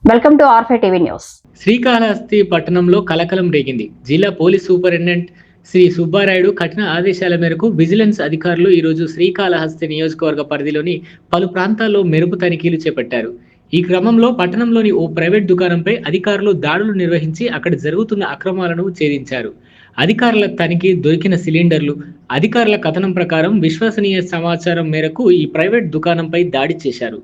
Welcome to ఆర్ఫే TV news. Srikalahasti పట్టణంలో కలకలం రేగింది. జిల్లా పోలీస్ సూపరింటెండెంట్ శ్రీ సుబ్బారాయుడు కఠిన ఆదేశాల మేరకు విజిలెన్స్ అధికారులు ఈరోజు శ్రీకాళహస్తి నియోజకవర్గ పరిధిలోని పలు ప్రాంతాల్లో మెరుపు తనిఖీలు చేపట్టారు. ఈ క్రమంలో పట్టణంలోని ఓ ప్రైవేట్ దుకాణంపై అధికారులు దాడులు నిర్వహించి అక్కడ జరుగుతున్న అక్రమాలను ఛేదించారు. అధికారుల తనిఖీ దొరికిన సిలిండర్లు, అధికారుల కథనం ప్రకారం విశ్వసనీయ సమాచారం మేరకు ఈ ప్రైవేట్ దుకాణంపై దాడి చేశారు.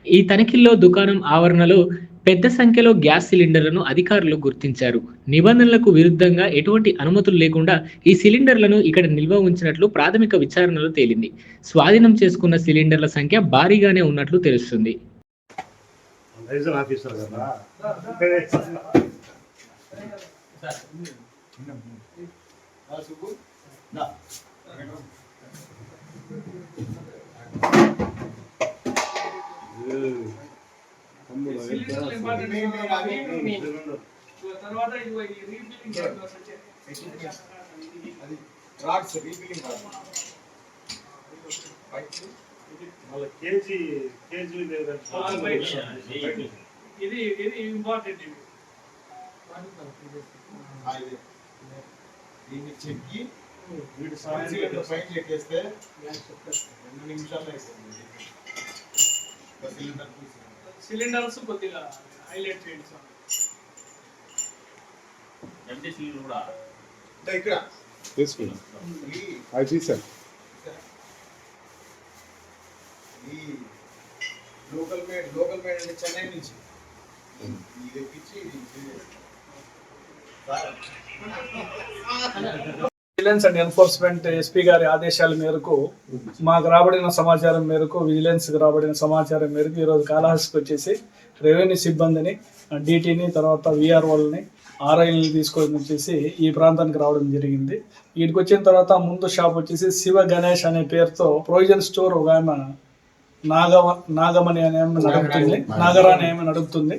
ఈ తనిఖీల్లో దుకాణం ఆవరణలో పెద్ద సంఖ్యలో గ్యాస్ సిలిండర్లను అధికారులు గుర్తించారు. నిబంధనలకు విరుద్ధంగా ఎటువంటి అనుమతులు లేకుండా ఈ సిలిండర్లను ఇక్కడ నిల్వ ఉంచినట్లు ప్రాథమిక విచారణలో తేలింది. స్వాధీనం చేసుకున్న సిలిండర్ల సంఖ్య భారీగానే ఉన్నట్లు తెలుస్తుంది. ఇది ఇంపార్టెంట్. దీన్ని చెక్కి వీటి సాయంత్రం పైన ఎక్కేస్తే 2 నిమిషాల్లో అయిపోతుంది. సిలిండర్స్ కొద్దిగా హైలైట్ చేయండి సార్. ఎంటీ సిలిండర్ కూడా ఇక్కడ తీసుకున్నాం. అది సార్ ఈ లోకల్ మేడ్ అంటే చెన్నై నుంచి ఇది ఎక్కించి విజిలెన్స్ అండ్ ఎన్ఫోర్స్మెంట్ ఎస్పీ గారి ఆదేశాల మేరకు మాకు రాబడిన సమాచారం మేరకు విజిలెన్స్కి రాబడిన సమాచారం మేరకు ఈరోజు కాళహస్తికి వచ్చేసి రెవెన్యూ సిబ్బందిని, డీటీని, తర్వాత విఆర్ఓలని, ఆర్ఐని తీసుకొని వచ్చేసి ఈ ప్రాంతానికి రావడం జరిగింది. వీటికి వచ్చిన తర్వాత ముందు షాప్ వచ్చేసి శివ గణేష్ అనే పేరుతో ప్రొవిజన్ స్టోర్ ఒక ఆమె నాగమణి అనే నాగరాణి ఆమె నడుపుతుంది.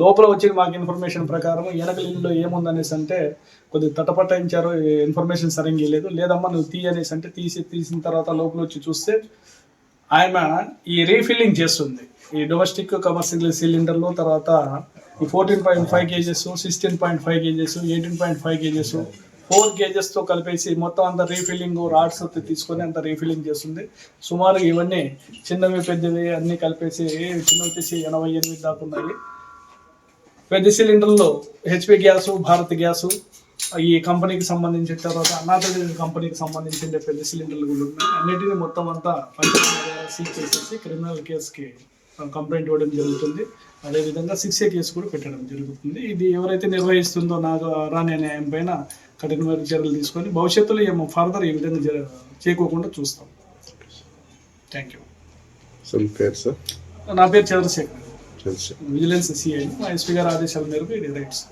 లోపల వచ్చి మాకు ఇన్ఫర్మేషన్ ప్రకారం వెనకల ఇల్లు ఏముందనేసి అంటే కొద్దిగా తటపట్టించారు, ఇన్ఫర్మేషన్ సరిగ్గా లేదు. లేదమ్మా నువ్వు తీయనేసి అంటే తీసిన తర్వాత లోపల వచ్చి చూస్తే ఆమె ఈ రీఫిల్లింగ్ చేస్తుంది. ఈ డొమెస్టిక్ కమర్షియల్ సిలిండర్లు, తర్వాత ఈ 14.5 kgs, 16.5 kgs, 18.5 kgs, 4 kgsతో కలిపేసి మొత్తం అంతా రీఫిల్లింగ్ రాడ్స్ తీసుకొని అంత రీఫిల్లింగ్ చేస్తుంది. సుమారు ఇవన్నీ చిన్నవి పెద్దవి అన్నీ కలిపేసి చిన్నవి వచ్చేసి 88 దాకా ఉన్నాయి. పెద్ద సిలిండర్లో హెచ్పి గ్యాసు, భారత్ గ్యాసు, ఈ కంపెనీకి సంబంధించిన తర్వాత అనాథ కంపెనీకి సంబంధించిన పెద్ద సిలిండర్లు కూడా ఉన్నాయి. అన్నిటినీ మొత్తం అంతా పంచాయతీ సీజ్ చేసేసి క్రిమినల్ కేసుకి కంప్లైంట్ ఇవ్వడం జరుగుతుంది. అదేవిధంగా 6A కేసు కూడా పెట్టడం జరుగుతుంది. ఇది ఎవరైతే నిర్వహిస్తుందో నాగరాణి అనే ఆయన పైన కఠినమైన చర్యలు తీసుకొని భవిష్యత్తులో ఏమో ఫర్దర్ ఈ విధంగా చేయకోకుండా చూస్తాం. Thank you. నా పేరు చంద్రశేఖర్, విజిలెన్స్ సిఐ. మా ఎస్పీ గారి ఆదేశాల మేరకు ఇది రైట్స్.